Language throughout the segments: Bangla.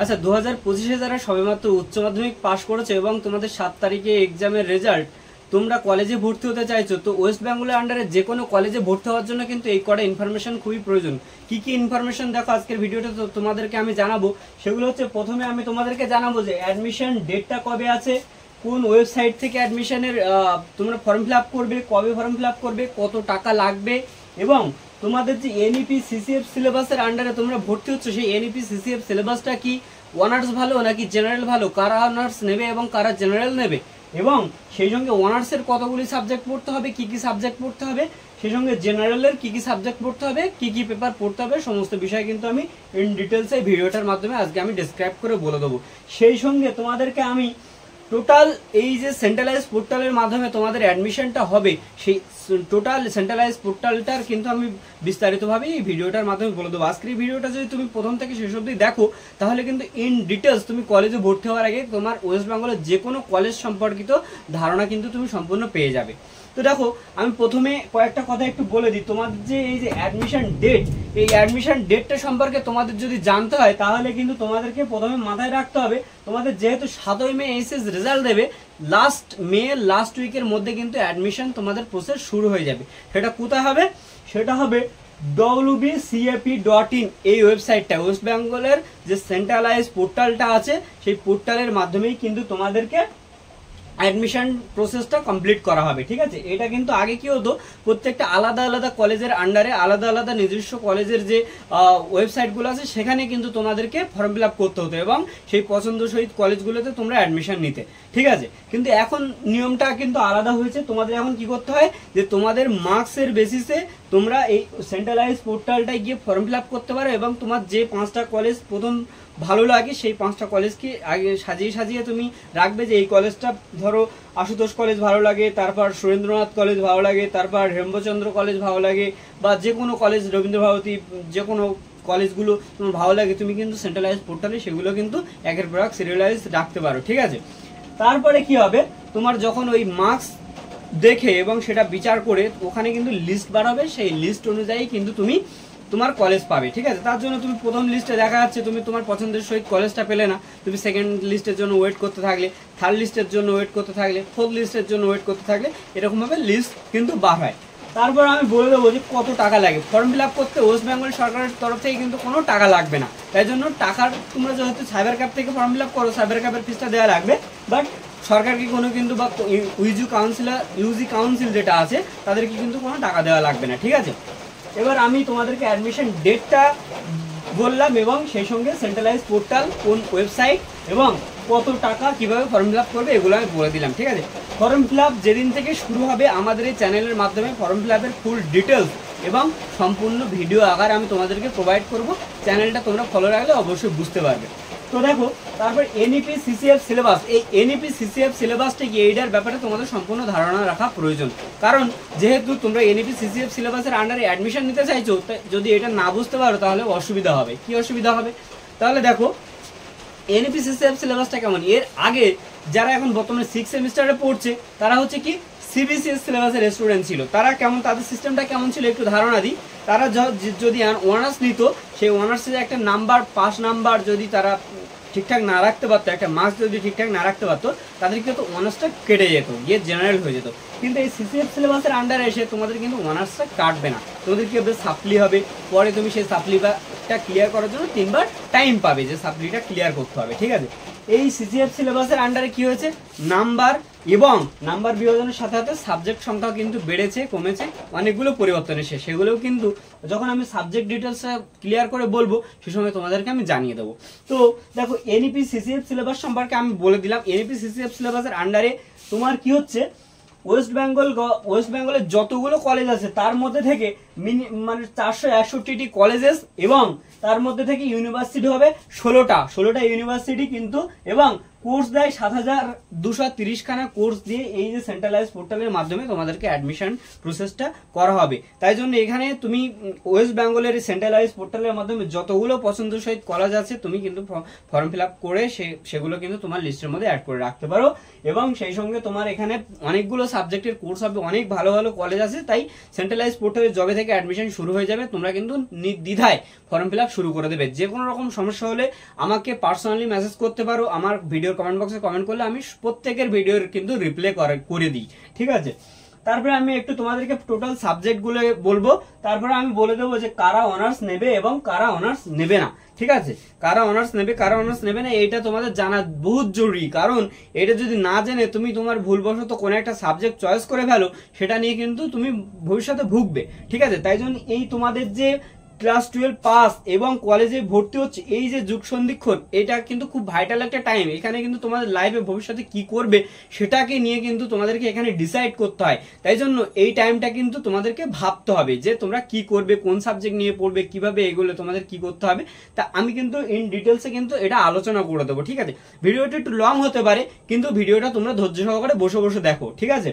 আচ্ছা 2025-এ যারা সবেমাত্র উচ্চ মাধ্যমিক পাশ করেছে এবং তোমাদের 7 তারিখে এক্সামের রেজাল্ট, তোমরা কলেজে ভর্তি হতে চাইছো, তো ওয়েস্ট বেঙ্গলের আন্ডারে যে কোনো কলেজে ভর্তি হওয়ার জন্য কিন্তু এই কটা ইনফরমেশন খুবই প্রয়োজন। কি কি ইনফরমেশন দেখো আজকের ভিডিওটা তো তোমাদেরকে আমি জানাবো। সেগুলো হচ্ছে, প্রথমে আমি তোমাদেরকে জানাবো যে অ্যাডমিশন ডেটটা কবে আছে, কোন ওয়েবসাইট থেকে অ্যাডমিশনের তোমরা ফর্ম ফিল আপ করবে, কবে ফর্ম ফিল আপ করবে, কত টাকা লাগবে, এবং তোমাদের যে এনইপি সিসিএফ সিলেবাসের আন্ডারে তোমরা ভর্তি হচ্ছে সেই এনইপি সিসিএফ সিলেবাসটা কি, অনার্স ভালো নাকি জেনারেল ভালো, কারা অনার্স নেবে এবং কারা জেনারেল নেবে, এবং সেই সঙ্গে অনার্সের কতগুলি সাবজেক্ট পড়তে হবে, কি কি সাবজেক্ট পড়তে হবে, সেই সঙ্গে জেনারেলের কি কি সাবজেক্ট পড়তে হবে, কি কি পেপার পড়তে হবে, সমস্ত বিষয় কিন্তু আমি ইন ডিটেলস এই ভিডিওটার মাধ্যমে আজকে আমি ডেসক্রাইব করে বলে দেবো। সেই সঙ্গে তোমাদেরকে আমি টোটাল এই যে সেন্ট্রালাইজ পোর্টালের মাধ্যমে তোমাদের অ্যাডমিশনটা হবে, সেই টোটাল সেন্ট্রালাইজ পোর্টালটার কিন্তু আমি বিস্তারিতভাবে এই ভিডিওটার মাধ্যমে বলে দেবো। আজকের এই ভিডিওটা যদি তুমি প্রথম থেকে শেষ অবধি দেখো, তাহলে কিন্তু ইন ডিটেলস তুমি কলেজে ভর্তি হওয়ার আগে তোমার ওয়েস্ট বেঙ্গলের যে কোনো কলেজ সম্পর্কিত ধারণা কিন্তু তুমি সম্পূর্ণ পেয়ে যাবে। তো দেখো, আমি প্রথমে কয়েকটা কথা একটু বলে দিই। তোমাদের যে এই যে অ্যাডমিশন ডেট, এই অ্যাডমিশন ডেটটা সম্পর্কে তোমাদের যদি জানতে হয়, তাহলে কিন্তু তোমাদেরকে প্রথমে মাথায় রাখতে হবে, তোমাদের যেহেতু 7ই মে এইচএস রেজাল্ট দেবে, লাস্ট উইকের মধ্যে কিন্তু অ্যাডমিশন তোমাদের প্রসেস শুরু হয়ে যাবে। সেটা কোথায় হবে? সেটা হবে wbcap.in এই ওয়েবসাইটটা, ওয়েস্ট বেঙ্গলের যে সেন্ট্রালাইজ পোর্টালটা আছে, সেই পোর্টালের মাধ্যমেই কিন্তু তোমাদেরকে অ্যাডমিশন প্রসেসটা কমপ্লিট করা হবে। ঠিক আছে, এটা কিন্তু আগে কি হতো, প্রত্যেকটা আলাদা আলাদা কলেজের আন্ডারে আলাদা আলাদা নিজস্ব কলেজের যে ওয়েবসাইটগুলো আছে, সেখানে কিন্তু তোমাদেরকে ফর্ম ফিল আপ করতে হতো এবং সেই পছন্দসহিত কলেজগুলোতে তোমরা অ্যাডমিশন নিতে। ঠিক আছে, কিন্তু এখন নিয়মটা কিন্তু আলাদা হয়েছে। তোমাদের এখন কি করতে হয়, যে তোমাদের মার্কসের বেসিসে তোমরা এই সেন্ট্রালাইজ পোর্টালটায় গিয়ে ফর্ম ফিল আপ করতে পারো, এবং তোমার যে 5টা কলেজ প্রথম ভালো লাগে সেই 5টা কলেজকে আগে সাজিয়ে সাজিয়ে তুমি রাখবে, যে এই কলেজটা ধরো আশুতোষ কলেজ ভালো লাগে, তারপর সুরেন্দ্রনাথ কলেজ ভালো লাগে, তারপর হেমচন্দ্র কলেজ ভালো লাগে, বা যে কোনো কলেজ, রবীন্দ্র ভারতী, যে কোনো কলেজগুলো তোমার ভালো লাগে, তুমি কিন্তু সেন্ট্রালাইজ পোর্টালে সেগুলো কিন্তু একের পর এক সিরিয়ালাইজ রাখতে পারো। ঠিক আছে, তারপরে কি হবে, তোমার যখন ওই মার্কস দেখে এবং সেটা বিচার করে ওখানে কিন্তু লিস্ট বার হবে, সেই লিস্ট অনুযায়ী কিন্তু তুমি তোমার কলেজ পাবে। ঠিক আছে, তার জন্য তুমি প্রথম লিস্টে দেখা যাচ্ছে তুমি তোমার পছন্দের সহিত কলেজটা পেলে না, তুমি সেকেন্ড লিস্টের জন্য ওয়েট করতে থাকলে, থার্ড লিস্টের জন্য ওয়েট করতে থাকলে, ফোর্থ লিস্টের জন্য ওয়েট করতে থাকলে, এরকমভাবে লিস্ট কিন্তু বার হয়। তারপর আমি বলে দেবো যে কত টাকা লাগে ফর্ম ফিল আপ করতে। ওয়েস্ট বেঙ্গল সরকারের তরফ থেকে কিন্তু কোনো টাকা লাগবে না, তাই জন্য টাকার, তোমরা যেহেতু সাইবার ক্যাব থেকে ফর্ম ফিল আপ করো, সাইবার ক্যাবের ফিসটা দেওয়া লাগবে, বাট সরকারকে কোনো কিন্তু, বা ইউজি কাউন্সিল যেটা আছে, তাদেরকে কিন্তু কোনো টাকা দেওয়া লাগবে না। ঠিক আছে, এবার আমি তোমাদেরকে অ্যাডমিশন ডেটটা বললাম এবং সেই সঙ্গে সেন্ট্রালাইজ পোর্টাল, কোন ওয়েবসাইট এবং কত টাকা, কিভাবে ফর্ম ফিল আপ করবে, এগুলো আমি বলে দিলাম। ঠিক আছে, ফর্ম ফিল আপ যেদিন থেকে শুরু হবে আমাদের এই চ্যানেলের মাধ্যমে ফর্ম ফিল আপের ফুল ডিটেলস এবং সম্পূর্ণ ভিডিও আকারে আমি তোমাদেরকে প্রোভাইড করব। চ্যানেলটা তোমরা ফলো রাখলে অবশ্যই বুঝতে পারবে। তো দেখো, তারপর এনইপি সিসিএফ সিলেবাস, এই এনইপি সিসিএফ সিলেবাসটা কি, এইটার ব্যাপারে তোমাদের সম্পূর্ণ ধারণা রাখা প্রয়োজন। কারণ যেহেতু তোমরা এনইপি সিসিএফ সিলেবাসের আন্ডারে অ্যাডমিশন নিতে চাইছো, যদি এটা না বুঝতে পারো তাহলে অসুবিধা হবে। কি অসুবিধা হবে? তাহলে দেখো, এনইপি সিসিএফ সিলেবাসটা কেমন, এর আগে যারা এখন বর্তমানে 6 সেমিস্টারে পড়ছে, তারা হচ্ছে কি সিবিসিএস সিলেবাসের স্টুডেন্ট ছিল, তারা কেমন, তাদের সিস্টেমটা কেমন ছিল একটু ধারণা দিই। তারা যদি অনার্স নিত, সেই অনার্সের একটা নাম্বার, পাস নাম্বার যদি তারা ঠিকঠাক না রাখতে পারতো, একটা মার্কস যদি ঠিকঠাক না রাখতে পারতো, তাদের কিন্তু অনার্সটা কেটে যেত, গিয়ে জেনারেল হয়ে যেত। কিন্তু এই সিসিএফ সিলেবাসের আন্ডারে এসে তোমাদের কিন্তু অনার্সটা কাটবে না, তোমাদের কি হবে, সাপ্লি হবে। পরে তুমি সেই সাপ্লিটা ক্লিয়ার করার জন্য 3বার টাইম পাবে, যে সাপ্লিটা ক্লিয়ার করতে হবে। ঠিক আছে, এই সিসিএফ সিলেবাসের আন্ডারে কি হয়েছে, নাম্বার এবং নাম্বার বিভাজনের সাথে সাথে সাবজেক্ট সংখ্যাও কিন্তু বেড়েছে, কমেছে, অনেকগুলো পরিবর্তন এসে, সেগুলোও কিন্তু যখন আমি সাবজেক্ট ডিটেলসটা ক্লিয়ার করে বলবো, সে সময় তোমাদেরকে আমি জানিয়ে দেবো। তো দেখো, এনইপি সিসিএফ সিলেবাস সম্পর্কে আমি বলে দিলাম। এনইপি সিসিএফ সিলেবাসের আন্ডারে তোমার কি হচ্ছে, ওয়েস্ট বেঙ্গলের যতগুলো কলেজ আছে তার মধ্যে থেকে মানে 461টি কলেজেস, এবং তার মধ্যে থেকে ইউনিভার্সিটি হবে 16টা ইউনিভার্সিটি কিন্তু, এবং কোর্স দেয় 7230 খানা কোর্স দিয়ে এই যে সেন্ট্রালাইজ পোর্টালের মাধ্যমে তোমাদেরকে অ্যাডমিশন প্রসেসটা করা হবে। তাই জন্য এখানে তুমি ওয়েস্ট বেঙ্গলের সেন্ট্রালাইজ পোর্টালের মাধ্যমে যতগুলো পছন্দসই কলেজ আছে তুমি কিন্তু ফর্ম ফিল আপ করে সেগুলো কিন্তু তোমার লিস্টের মধ্যে অ্যাড করে রাখতে পারো। এবং সেই সঙ্গে তোমার এখানে অনেকগুলো সাবজেক্টের কোর্স হবে, অনেক ভালো ভালো কলেজ আছে। তাই সেন্ট্রালাইজ পোর্টালে যবে থেকে অ্যাডমিশন শুরু হয়ে যাবে তোমরা কিন্তু নির্দ্বিধায় ফর্ম ফিল আপ শুরু করে দেবে। যে কোনো রকম সমস্যা হলে আমাকে পার্সোনালি মেসেজ করতে পারো, আমার ভিডিওর কমেন্ট বক্সে কমেন্ট করলে আমি প্রত্যেকের ভিডিওর কিন্তু রিপ্লাই করে দিই, ঠিক আছে। তারপরে আমি একটু তোমাদেরকে টোটাল সাবজেক্ট গুলো বলবো, তারপরে আমি বলে দেবো যে কারা অনার্স নেবে এবং কারা অনার্স নেবে না, ঠিক আছে। কারা অনার্স নেবে কারা অনার্স নেবে না এইটা তোমাদের জানা বহুত জরুরি, কারণ এটা যদি না জেনে তুমি তোমার ভুলবশত কোনো একটা সাবজেক্ট চয়েস করে ফেলো সেটা নিয়ে কিন্তু তুমি ভবিষ্যতে ভুগবে, ঠিক আছে। তাই জন্য এই তোমাদের যে ক্লাস 12 পাস এবং কলেজে ভর্তি হচ্ছে এই যে যুগ সন্ধিক্ষণ, এটা কিন্তু খুব ভাইটাল একটা টাইম। এখানে কিন্তু তোমাদের লাইফে ভবিষ্যতে কি করবে সেটাকে নিয়ে কিন্তু তোমাদেরকে এখানে ডিসাইড করতে হয়। তাই জন্য এই টাইমটা কিন্তু তোমাদেরকে ভাবতে হবে যে তোমরা কি করবে, কোন সাবজেক্ট নিয়ে পড়বে, কিভাবে এগুলো তোমাদের কি করতে হবে। তা আমি কিন্তু ইন ডিটেলসে কিন্তু এটা আলোচনা করে দেবো, ঠিক আছে। ভিডিওটা একটু লং হতে পারে কিন্তু ভিডিওটা তোমরা ধৈর্য সহকারে বসে বসে দেখো, ঠিক আছে।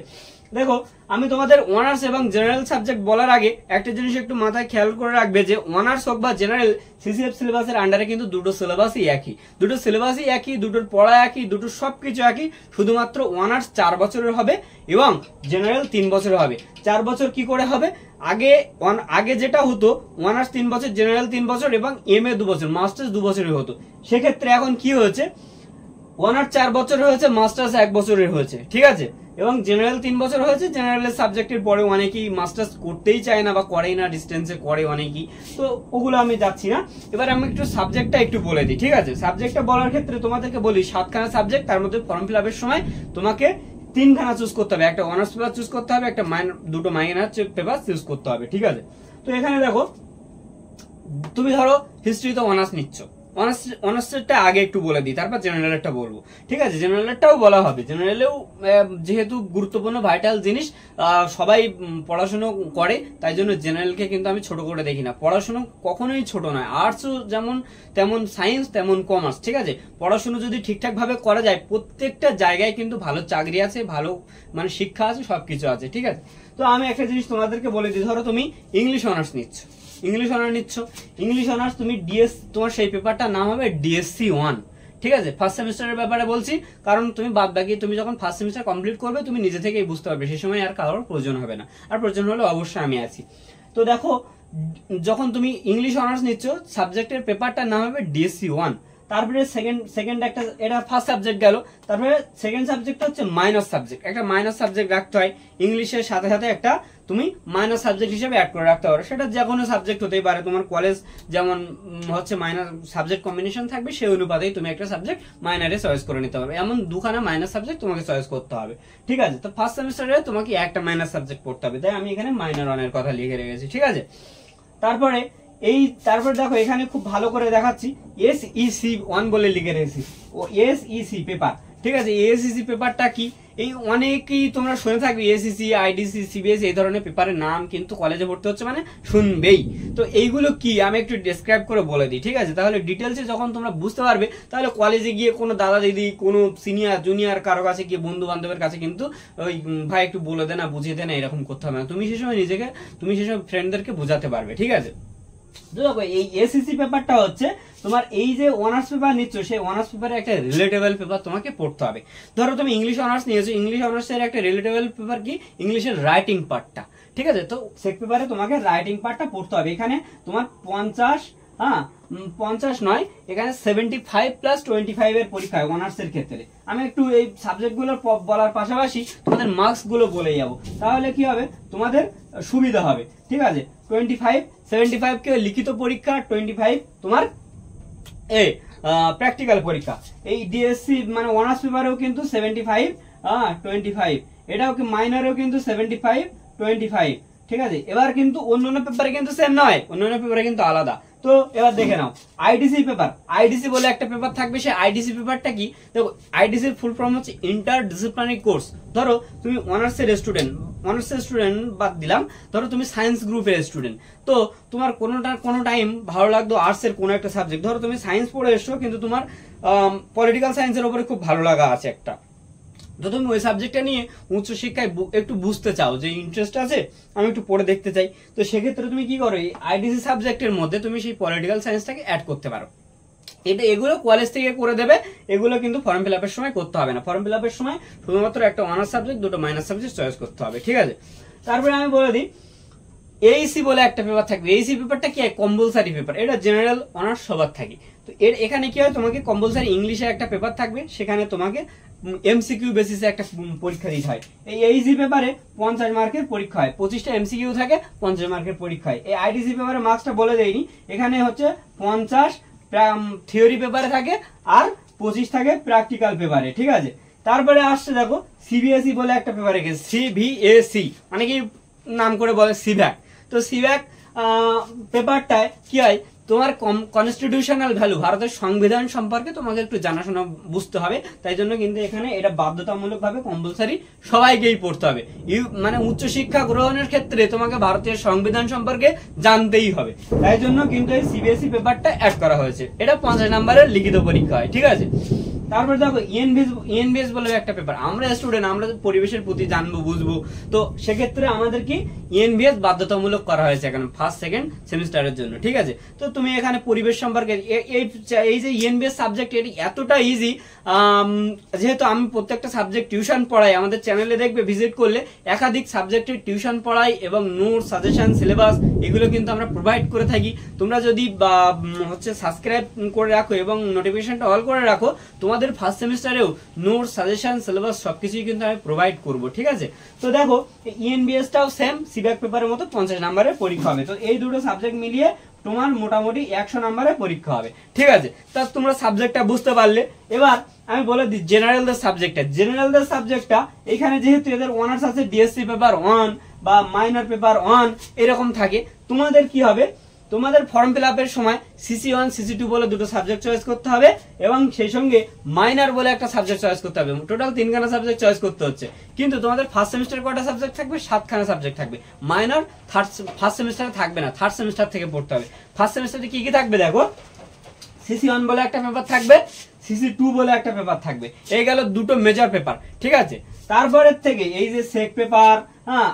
দেখো আমি তোমাদের অনার্স এবং জেনারেল সাবজেক্ট বলার আগে একটা জিনিস একটু মাথায় খেয়াল করে রাখবে যে অনার্স হোক বা জেনারেল সিসিএফ সিলেবাসের আন্ডারে কিন্তু দুটো সিলেবাসই একই, দুটোর পড়া একই, দুটো সবকিছু একই। শুধুমাত্র অনার্স 4 বছরের হবে এবং জেনারেল 3 বছরের হবে। 4 বছর কি করে হবে, আগে যেটা হতো অনার্স 3 বছর, জেনারেল 3 বছর এবং এমএ 2 বছর, মাস্টার্স 2 বছরের হতো। সেক্ষেত্রে এখন কি হয়েছে, অনার্স 4 বছরের হয়েছে, মাস্টার্স 1 বছরের হয়েছে, ঠিক আছে। এবং জেনারেল 3 বছর হয়েছে। জেনারেলের সাবজেক্টের পরে অনেকেই মাস্টার্স করতেই চায় না বা করেই না, ডিস্টেন্সে করে অনেকেই, তো ওগুলো আমি যাচ্ছি না। এবার আমি একটু সাবজেক্টটা একটু বলে দিই, ঠিক আছে। সাবজেক্টটা বলার ক্ষেত্রে তোমাদেরকে বলি 7খানা সাবজেক্ট, তার মধ্যে ফর্ম ফিল আপের সময় তোমাকে 3খানা চুজ করতে হবে, একটা অনার্স পেপার চুজ করতে হবে, একটা দুটো মাইনর পেপার চুজ করতে হবে, ঠিক আছে। তো এখানে দেখো তুমি ধরো হিস্ট্রিতে অনার্স নিচ্ছ, অনার্সটা আগে একটু বলে দিই, তারপর জেনারেলটা বলবো, ঠিক আছে। জেনারেলটাও বলা হবে, জেনারেলেও যেহেতু গুরুত্বপূর্ণ ভাইটাল জিনিস সবাই পড়াশুনো করে, তাই জন্য জেনারেলকে কিন্তু আমি ছোট করে দেখি না। পড়াশুনো কখনোই ছোট নয়, আর্টসও যেমন তেমন সায়েন্স তেমন কমার্স, ঠিক আছে। পড়াশুনো যদি ঠিকঠাক ভাবে করা যায় প্রত্যেকটা জায়গায় কিন্তু ভালো চাকরি আছে, ভালো মানে শিক্ষা আছে, সবকিছু আছে, ঠিক আছে। তো আমি একটা জিনিস তোমাদেরকে বলে দিই, ধরো তুমি ইংলিশ অনার্স নিচ্ছ, ইংলিশ অনার্স তুমি তোমার সেই পেপারটার নাম হবে ডিএসসি 1, ঠিক আছে। ফার্স্ট সেমিস্টারের ব্যাপারে বলছি কারণ তুমি বাদ বাকি তুমি যখন ফার্স্ট সেমিস্টার কমপ্লিট করবে তুমি নিজে থেকেই বুঝতে পারবে, সেই সময় আর কারোর প্রয়োজন হবে না, আর প্রয়োজন হলে অবশ্যই আমি আছি। তো দেখো যখন তুমি ইংলিশ অনার্স নিচ্ছ সাবজেক্টের পেপারটার নাম হবে ডিএসসি 1, তারপরে সেকেন্ড একটা, এটা ফার্স্ট সাবজেক্ট গেল। তারপরে সেকেন্ড সাবজেক্ট হচ্ছে মাইনর সাবজেক্ট, একটা মাইনর সাবজেক্ট রাখতে হয় ইংলিশের সাথে সাথে, একটা তুমি মাইনর সাবজেক্ট হিসেবে অ্যাড করে রাখতে পারো। সেটা যে কোনো সাবজেক্ট হতেই পারে, তোমার কলেজ যেমন হচ্ছে মাইনর সাবজেক্ট কম্বিনেশন থাকবে সেই অনুপাতেই তুমি একটা সাবজেক্ট মাইনারে চয়েস করে নিতে পারবে। এমন 2খানা মাইনর সাবজেক্ট তোমাকে চয়েস করতে হবে, ঠিক আছে। তো ফার্স্ট সেমিস্টারে তোমাকে একটা মাইনর সাবজেক্ট পড়তে হবে, তাই আমি এখানে মাইনর 1 এর কথা লিখে রেখেছি, ঠিক আছে। তারপরে দেখো এখানে খুব ভালো করে দেখাচ্ছি, SEC 1 বলে লিখে রেখেছি, ও SEC পেপার, ঠিক আছে। SEC পেপারটা কি, এই অনেকেই তোমরা শুনে থাকবে SEC, IDC, CBS এই ধরনের পেপারের নাম কিন্তু কলেজে ভর্তি হচ্ছে মানে শুনবেই। তো এইগুলো কি আমি একটু ডেসক্রাইব করে বলে দিই, ঠিক আছে। তাহলে ডিটেলসে যখন তোমরা বুঝতে পারবে তাহলে কলেজে গিয়ে কোনো দাদা দিদি, কোনো সিনিয়র জুনিয়র কারো কাছে গিয়ে, বন্ধু বান্ধবের কাছে কিন্তু ওই ভাই একটু বলে দে না, বুঝিয়ে দে না, এরকম করতে হবে না। তুমি সেই সময় ফ্রেন্ডদেরকে বোঝাতে পারবে, ঠিক আছে। দেখো এই এসইসি পেপারটা হচ্ছে তোমার এই যে অনার্স পেপার নিচ্ছ সেই অনার্স পেপারে একটা রিলেটেবল পেপার তোমাকে পড়তে হবে। ধরো তুমি ইংলিশ অনার্স নিয়েছো, ইংলিশ অনার্সের একটা রিলেটেবল পেপার কি, ইংলিশের রাইটিং পার্টটা, ঠিক আছে। তো সেই পেপারে তোমাকে রাইটিং পার্টটা পড়তে হবে। এখানে তোমার 50 নয়, এখানে 75+25 এর পরীক্ষা হয় অনার্স এর ক্ষেত্রে। আমি একটু এই সাবজেক্ট গুলো বলার পাশাপাশি তোমাদের মার্কস গুলো বলে যাবো, তাহলে কি হবে তোমাদের সুবিধা হবে, ঠিক আছে। 75 কে লিখিত পরীক্ষা, 25 তোমার প্র্যাকটিক্যাল পরীক্ষা। এই ডিএসসি মানে অনার্স পেপারেও কিন্তু 75-25, এটাও কি মাইনরেও কিন্তু 75-25, ঠিক আছে। এবার কিন্তু অন্যান্য পেপারে কিন্তু সেম নয়, অন্যান্য পেপারে কিন্তু আলাদা। তো এবার দেখে নাও আইডিসি পেপার, আইডিসি বলে একটা পেপার থাকবে। সেই আইডিসি পেপারটা কি দেখো, আইডিসির ফুল ফর্ম হচ্ছে ইন্টার ডিসিপ্লিনারি কোর্স। ধরো তুমি অনার্সের স্টুডেন্ট বাদ দিলাম, ধরো তুমি সায়েন্স গ্রুপের স্টুডেন্ট, তো তোমার কোনো টাইম ভালো লাগতো আর্টসের কোনো একটা সাবজেক্ট, ধরো তুমি সায়েন্স পড়ে এসছো কিন্তু তোমার পলিটিক্যাল সায়েন্সের উপরে খুব ভালো লাগা আছে একটা, তো তুমি ওই সাবজেক্টটা নিয়ে উচ্চশিক্ষায় একটু বুঝতে চাও, যে ইন্টারেস্ট আছে আমি একটু পড়ে দেখতে চাই, তো সেক্ষেত্রে তুমি কি করো, এই আইডিসি সাবজেক্টের মধ্যে তুমি সেই পলিটিক্যাল সায়েন্সটাকে অ্যাড করতে পারো। এগুলো কলেজ থেকে করে দেবে, এগুলো কিন্তু ফর্ম ফিল আপের সময় করতে হবে না। ফর্ম ফিল আপের সময় শুধুমাত্র একটা অনার্স সাবজেক্ট, দুটো মাইনাস সাবজেক্ট চয়েস করতে হবে, ঠিক আছে। তারপরে আমি বলে দিই এইসি বলে একটা পেপার থাকবে। এইসি পেপারটা কি হয়, কম্পালসারি পেপার, এটা জেনারেল অনার্স সবার থাকে। তো এখানে কি হয়, তোমাকে কম্পালসারি ইংলিশে একটা পেপার থাকবে, সেখানে তোমাকে এমসিকিউ বেসিসে একটা পরীক্ষা দিতে হয়। এই এইসি পেপারে 50 মার্কের পরীক্ষা হয়, 25টা এমসিকিউ থাকে, 50 মার্কের পরীক্ষা হয়। এই আইডিসি পেপারে মার্কসটা বলে দেয়নি, এখানে হচ্ছে 50 থিওরি পেপারে থাকে আর 25 থাকে প্র্যাকটিক্যাল পেপারে, ঠিক আছে। তারপরে আসছে দেখো সিবিএসই বলে একটা পেপার রেখেছে, সিবিএসই মানে কি নাম করে বলে সিভ্যাক। তো সিভ্যাক পেপারটায় কি হয়, তোমার কনস্টিটিউশনাল ভ্যালু, ভারতের সংবিধান সম্পর্কে তোমাকে একটু জানাশোনা বুঝতে হবে, তাই জন্য কিন্তু এখানে এটা বাধ্যতামূলক ভাবে কম্পালসারি সবাইকেই পড়তে হবে। মানে উচ্চশিক্ষা গ্রহণের ক্ষেত্রে তোমাকে ভারতের সংবিধান সম্পর্কে জানতেই হবে, তাই জন্য কিন্তু এই সিবিএসই পেপারটা অ্যাড করা হয়েছে। এটা 50 নম্বরের লিখিত পরীক্ষা হয়, ঠিক আছে। তারপরে দেখো ইএনভিএস বলে একটা পেপার, আমরা স্টুডেন্ট, আমরা পরিবেশের প্রতি জানবো বুঝবো, তো সেক্ষেত্রে আমাদের কি ইএনভিএস বাধ্যতামূলক করা হয়েছে এখানে ফার্স্ট সেকেন্ড সেমিস্টারের জন্য, ঠিক আছে। তো তুমি এখানে পরিবেশ সম্পর্কে এই যে ইএনভিএস সাবজেক্ট, এটি এতটা ইজি, যেহেতু আমি প্রত্যেকটা সাবজেক্ট টিউশন পড়াই, আমাদের চ্যানেলে দেখবে ভিজিট করলে একাধিক সাবজেক্টের টিউশন পড়াই এবং নোট সাজেশন সিলেবাস এগুলো কিন্তু আমরা প্রোভাইড করে থাকি। তোমরা যদি হচ্ছে সাবস্ক্রাইব করে রাখো এবং নোটিফিকেশনটা অল করে রাখো, তোমাদের ফার্স্ট সেমিস্টারেও নোট সাজেশন সিলেবাস সবকিছুই কিন্তু আমি প্রোভাইড করব, ঠিক আছে। তো দেখো ইএনবিএসটাও সেম সিভ্যাক পেপারের মতো 50 নম্বরের পরীক্ষা হবে। তো এই দুটো সাবজেক্ট মিলিয়ে তোমার মোটামুটি 100 নম্বরের পরীক্ষা হবে, ঠিক আছে। তা তোমরা সাবজেক্টটা বুঝতে পারলে। এবার আমি বলে দিই জেনারেলদের সাবজেক্টটা এখানে যেহেতু এদের অনার্স আছে, ডিএসসি পেপার 1 বা মাইনর পেপার 1 এরকম থাকে, তোমাদের কি হবে, তোমাদের ফর্ম ফিল আপের সময় সিসি1 সিসি2 বলে দুটো সাবজেক্ট চয়েস করতে হবে এবং সেই সঙ্গে মাইনর বলে একটা সাবজেক্ট চয়েস করতে হবে। টোটাল 3খানা সাবজেক্ট চয়েস করতে হচ্ছে, কিন্তু তোমাদের ফার্স্ট সেমিস্টার কয়টা সাবজেক্ট থাকবে, 7খানা সাবজেক্ট থাকবে। মাইনর ফার্স্ট সেমিস্টারে থাকবে না, থার্ড সেমিস্টার থেকে পড়তে হবে। ফার্স্ট সেমিস্টারে কি কি থাকবে দেখো, সিসি1 বলে একটা পেপার থাকবে, সিসি2 বলে একটা পেপার থাকবে, এই গেল দুটো মেজর পেপার, ঠিক আছে। তারপরের থেকে এই যে সেক paper,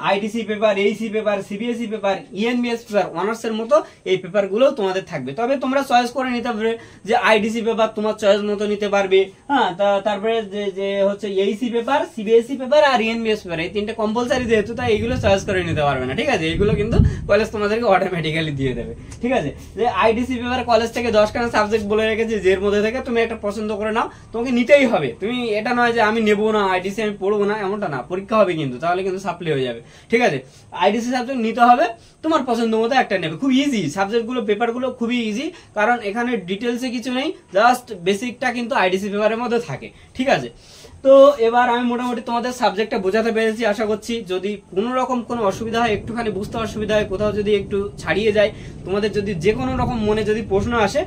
IDC paper, AEC paper, CBSE paper, ENBS paper, অনার্সের মতো এই পেপারগুলো তোমাদের থাকবে। তবে তোমরা চয়েস করে নিতে পারবে, যে আইডিসি পেপার তোমার চয়েস মতো নিতে পারবে, তারপরে যে হচ্ছে এইসি পেপার, সিবিএসই পেপার আর ইএনবিএস পেপার, এই তিনটে কম্পালসারি যেহেতু, তাই এইগুলো চয়েস করে নিতে পারবে না, ঠিক আছে। এইগুলো কিন্তু কলেজ তোমাদেরকে অটোমেটিক্যালি দিয়ে দেবে, ঠিক আছে। যে আইডিসি পেপার কলেজ থেকে 10খানা সাবজেক্ট বলে রেখেছে, যের মধ্যে থেকে তুমি একটা পছন্দ করে নাও, তোমাকে নিতেই হবে। তুমি এটা নয় যে আমি নেবো না আইডিসি, আমি পড়বো না, এমনটা না, পরীক্ষা হবে কিন্তু, তাহলে কিন্তু সাপ্লি হয়ে যাবে, ঠিক আছে। আইডিসি সাবজেক্ট নিতে হবে, তোমার পছন্দ মতো একটা নেবে। খুব ইজি সাবজেক্টগুলো, পেপারগুলো খুবই ইজি, কারণ এখানে ডিটেলসে কিছু নেই, জাস্ট বেসিকটা কিন্তু আইডিসি পেপারের মধ্যে থাকে, ঠিক আছে। তো এবার আমি মোটামুটি তোমাদের সাবজেক্টটা বোঝাতে পেরেছি আশা করছি। যদি কোনো রকম কোনো অসুবিধা হয়, একটুখানি বুঝতে অসুবিধা হয়, কোথাও যদি একটু ছাড়িয়ে যায়, তোমাদের যদি যে কোনো রকম মনে যদি প্রশ্ন আসে,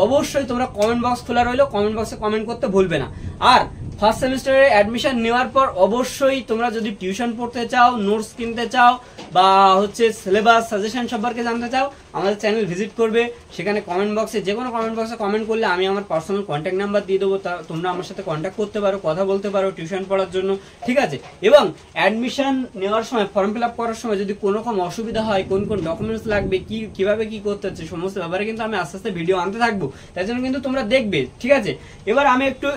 অবশ্যই তোমরা কমেন্ট বক্স খোলা রইলো, কমেন্ট বক্সে কমেন্ট করতে ভুলবে না। আর ফার্স্ট সেমিস্টারে অ্যাডমিশন নেওয়ার পর অবশ্যই তোমরা যদি টিউশন পড়তে চাও, নোটস কিনতে চাও বা হচ্ছে সিলেবাস সাজেশন সম্পর্কে জানতে চাও, আমাদের চ্যানেল ভিজিট করবে। সেখানে কমেন্ট বক্সে, যে কোনো কমেন্ট বক্সে কমেন্ট করলে আমি আমার পার্সোনাল কন্ট্যাক্ট নাম্বার দিয়ে দেবো, তোমরা আমার সাথে কন্ট্যাক্ট করতে পারো, কথা বলতে পারো টিউশন পড়ার জন্য, ঠিক আছে। এবং অ্যাডমিশন নেওয়ার সময়, ফর্ম ফিল আপ করার সময় যদি কোনো রকম অসুবিধা হয়, কোন কোন ডকুমেন্টস লাগবে, কিভাবে কি করতে হচ্ছে, সমস্ত ব্যাপারে কিন্তু আমি আস্তে আস্তে ভিডিও আনতে থাকবো, তাই জন্য কিন্তু তোমরা দেখবে, ঠিক আছে। এবার আমি একটু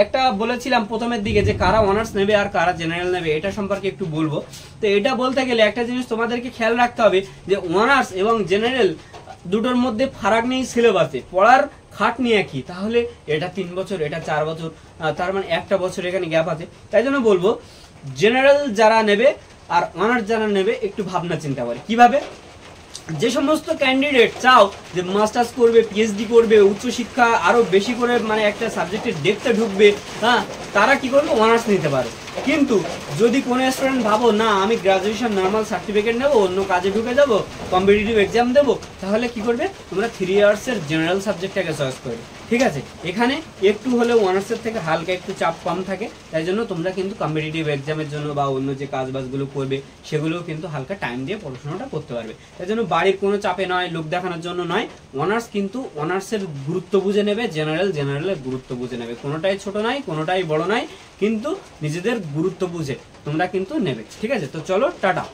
একটা বলেছিলাম প্রথমের দিকে যে কারা অনার্স নেবে আর কারা জেনারেল নেবে, এটা সম্পর্কে একটু বলবো। তো এটা বলতে গেলে একটা জিনিস তোমাদেরকে খেয়াল রাখতে হবে, যে অনার্স এবং জেনারেল দুটোর মধ্যে ফারাক নেই সিলেবাসে, পড়ার খাটনি একই, তাহলে এটা 3 বছর, এটা 4 বছর, তার মানে একটা বছর এখানে গ্যাপ আছে। তাই জন্য বলবো জেনারেল যারা নেবে আর অনার্স যারা নেবে একটু ভাবনা চিন্তা করে। কিভাবে যে সমস্ত ক্যান্ডিডেট চাও যে মাস্টার্স করবে, পিএইচডি করবে, উচ্চশিক্ষা আরো বেশি করে মানে একটা সাবজেক্টের ডেপথে ঢুকবে, হ্যাঁ, তারা কি করবে, অনার্স নিতে পারো। কিন্তু যদি কোনো স্টুডেন্ট ভাবো না আমি গ্রাজুয়েশন নর্মাল সার্টিফিকেট নেবো, অন্য কাজে ঢুকে যাবো, কম্পিটিটিভ এক্সাম দেবো, তাহলে কি করবে, তোমরা 3 ইয়ার্সের জেনারেল সাবজেক্টটাকে চয়েস করবে। ঠিক আছে, এখানে একটু হলেও অনার্সের থেকে হালকা একটু চাপ কম থাকে, তাই জন্য তোমরা কিন্তু কম্পিটিটিভ এক্সামের জন্য বা অন্য যে কাজবাজগুলো করবে সেগুলোও কিন্তু হালকা টাইম দিয়ে পড়াশোনাটা করতে পারবে। তাই জন্য বাড়ির কোনো চাপে নয়, লোক দেখানোর জন্য নয়, অনার্স কিন্তু অনার্সের গুরুত্ব বুঝে নেবে, জেনারেলের গুরুত্ব বুঝে নেবে। কোনোটাই ছোট নয়, কোনোটাই বড় নয়, কিন্তু নিজেদের গুরুত্ব বুঝে তোমরা কিন্তু নেবে। ঠিক আছে, তো চলো টাটা।